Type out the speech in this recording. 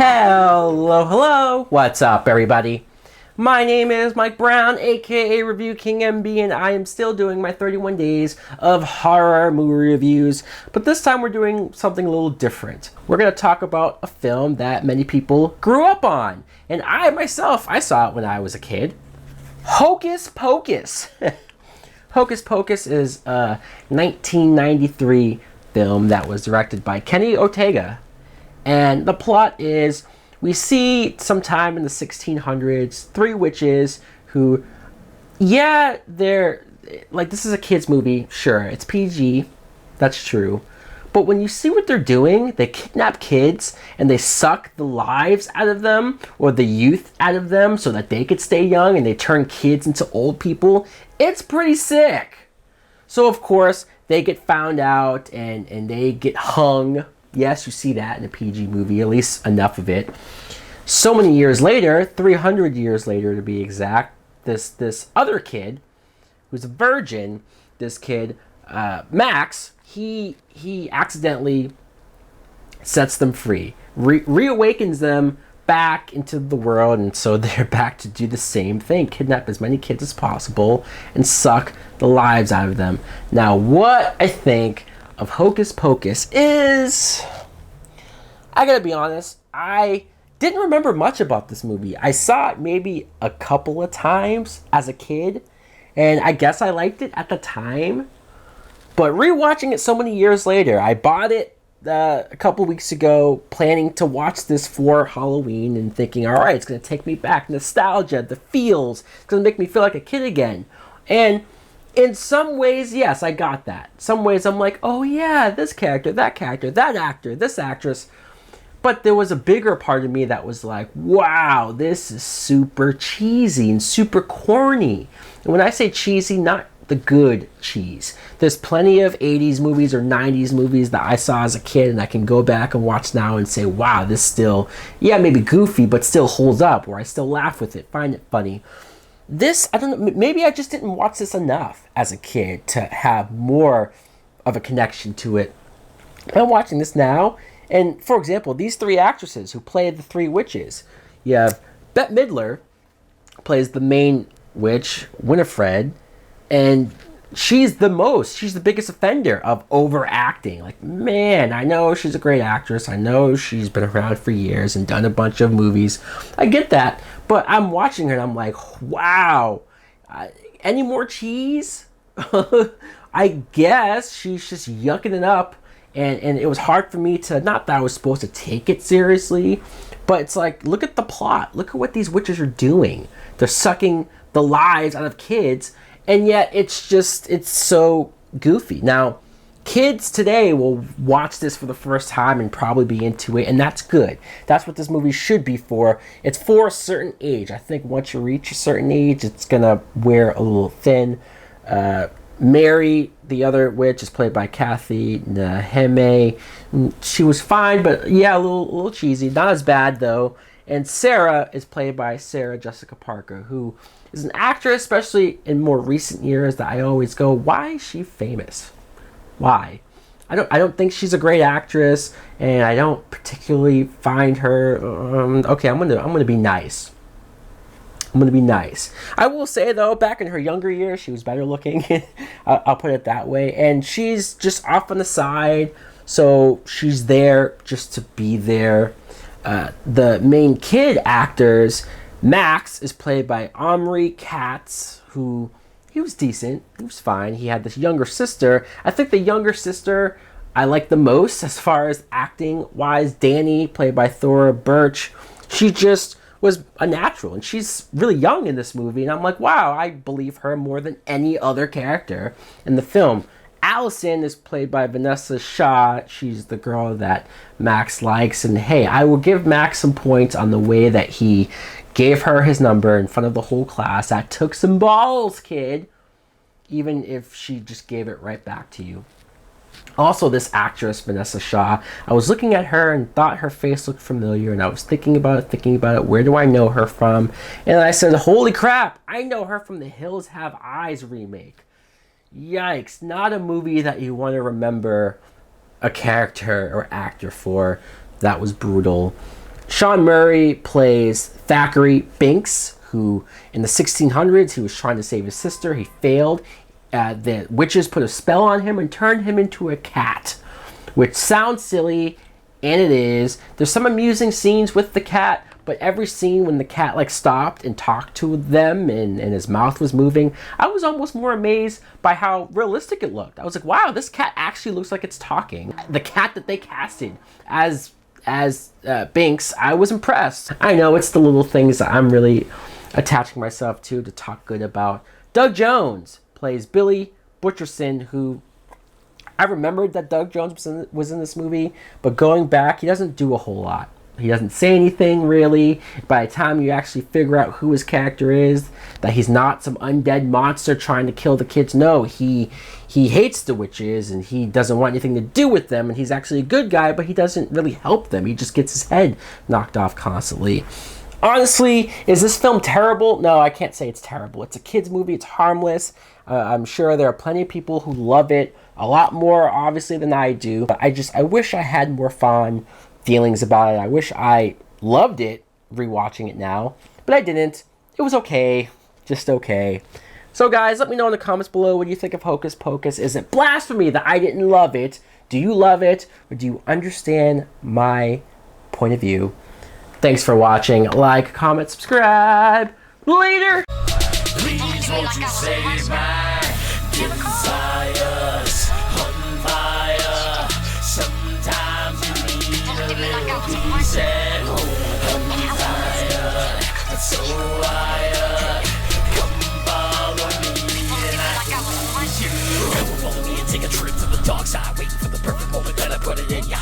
Hello, what's up everybody? My name is Mike Brown, aka ReviewKingMB, and I am still doing my 31 days of horror movie reviews, but this time we're doing something a little different. We're going to talk about a film that many people grew up on, and I myself, I saw it when I was a kid. Hocus Pocus. Hocus Pocus is a 1993 film that was directed by Kenny Ortega. And the plot is, we see sometime in the 1600s, three witches who, they're, like, this is a kid's movie, sure, it's PG, that's true. But when you see what they're doing, they kidnap kids and they suck the lives out of them, or the youth out of them, so that they could stay young, and they turn kids into old people. It's pretty sick. So of course, they get found out and they get hung. Yes, you see that in a PG movie, at least enough of it. So many years later, 300 years later to be exact, this other kid, who's a virgin, this kid, Max, he accidentally sets them free, reawakens them back into the world, and so they're back to do the same thing, kidnap as many kids as possible and suck the lives out of them. Now, what I think of Hocus Pocus is, I gotta be honest, I didn't remember much about this movie. I saw it maybe a couple of times as a kid, and I guess I liked it at the time. But rewatching it so many years later, I bought it a couple weeks ago, planning to watch this for Halloween, and thinking, all right, it's gonna take me back, nostalgia, the feels, it's gonna make me feel like a kid again. And in some ways, yes, I got that. Some ways I'm like, oh yeah, this character, that actor, this actress. But there was a bigger part of me that was like, wow, this is super cheesy and super corny. And when I say cheesy, not the good cheese. There's plenty of 80s movies or 90s movies that I saw as a kid and I can go back and watch now and say, wow, this still, maybe goofy, but still holds up, or I still laugh with it, find it funny. This, I don't know, maybe I just didn't watch this enough as a kid to have more of a connection to it. I'm watching this now, and for example, these three actresses who play the three witches. You have Bette Midler, plays the main witch, Winifred, and she's the biggest offender of overacting. Like, man, I know she's a great actress. I know she's been around for years and done a bunch of movies. I get that. But I'm watching her and I'm like, wow, any more cheese? I guess she's just yucking it up. And it was hard for me to, not that I was supposed to take it seriously, but it's like, look at the plot. Look at what these witches are doing. They're sucking the lives out of kids. And yet it's so goofy. Now, kids today will watch this for the first time and probably be into it, and that's good. That's what this movie should be for. It's for a certain age. I think once you reach a certain age, it's gonna wear a little thin. Mary, the other witch, is played by Kathy Naheme. She was fine, but yeah, a little cheesy. Not as bad though. And Sarah is played by Sarah Jessica Parker, who is an actress, especially in more recent years, that I always go, why is she famous? Why? I don't think she's a great actress, and I don't particularly find her. Okay, I'm gonna be nice. I'm gonna be nice. I will say though, back in her younger years, she was better looking. I'll put it that way. And she's just off on the side, so she's there just to be there. The main kid actors, Max is played by Omri Katz, who, he was decent, he was fine. He had this younger sister. I think the younger sister I like the most as far as acting wise. Danny, played by Thora Birch, she just was a natural, and she's really young in this movie, and I'm like, wow, I believe her more than any other character in the film. Allison is played by Vanessa Shaw. She's the girl that Max likes, and hey, I will give Max some points on the way that he gave her his number in front of the whole class. That took some balls, kid. Even if she just gave it right back to you. Also, this actress, Vanessa Shaw, I was looking at her and thought her face looked familiar, and I was thinking about it, where do I know her from? And I said, holy crap, I know her from the Hills Have Eyes remake. Yikes, not a movie that you want to remember a character or actor for. That was brutal. Sean Murray plays Thackeray Binks, who in the 1600s, he was trying to save his sister. He failed. The witches put a spell on him and turned him into a cat, which sounds silly, and it is. There's some amusing scenes with the cat, but every scene when the cat like stopped and talked to them and his mouth was moving, I was almost more amazed by how realistic it looked. I was like, wow, this cat actually looks like it's talking. The cat that they casted as Binks, I was impressed. I know it's the little things that I'm really attaching myself to talk good about. Doug Jones plays Billy Butcherson, who I remembered that Doug Jones was in this movie, but going back, he doesn't do a whole lot. He doesn't say anything really. By the time you actually figure out who his character is, that he's not some undead monster trying to kill the kids. No, he hates the witches and he doesn't want anything to do with them, and he's actually a good guy, but he doesn't really help them. He just gets his head knocked off constantly. Honestly, is this film terrible? No, I can't say it's terrible. It's a kid's movie. It's harmless. I'm sure there are plenty of people who love it a lot more, obviously, than I do. But I wish I had more fond feelings about it. I wish I loved it rewatching it now, but I didn't. It was okay. Just okay. So guys, let me know in the comments below what you think of Hocus Pocus. Is it blasphemy that I didn't love it? Do you love it? Or do you understand my point of view? Thanks for watching. Like, comment, subscribe. Later! Please won't you save my desires on fire? Sometimes you need a little peace at home on fire. So wired, come follow me and I can lose you. Come follow me and take a trip to the dark side, waiting for the perfect moment that I put it in ya.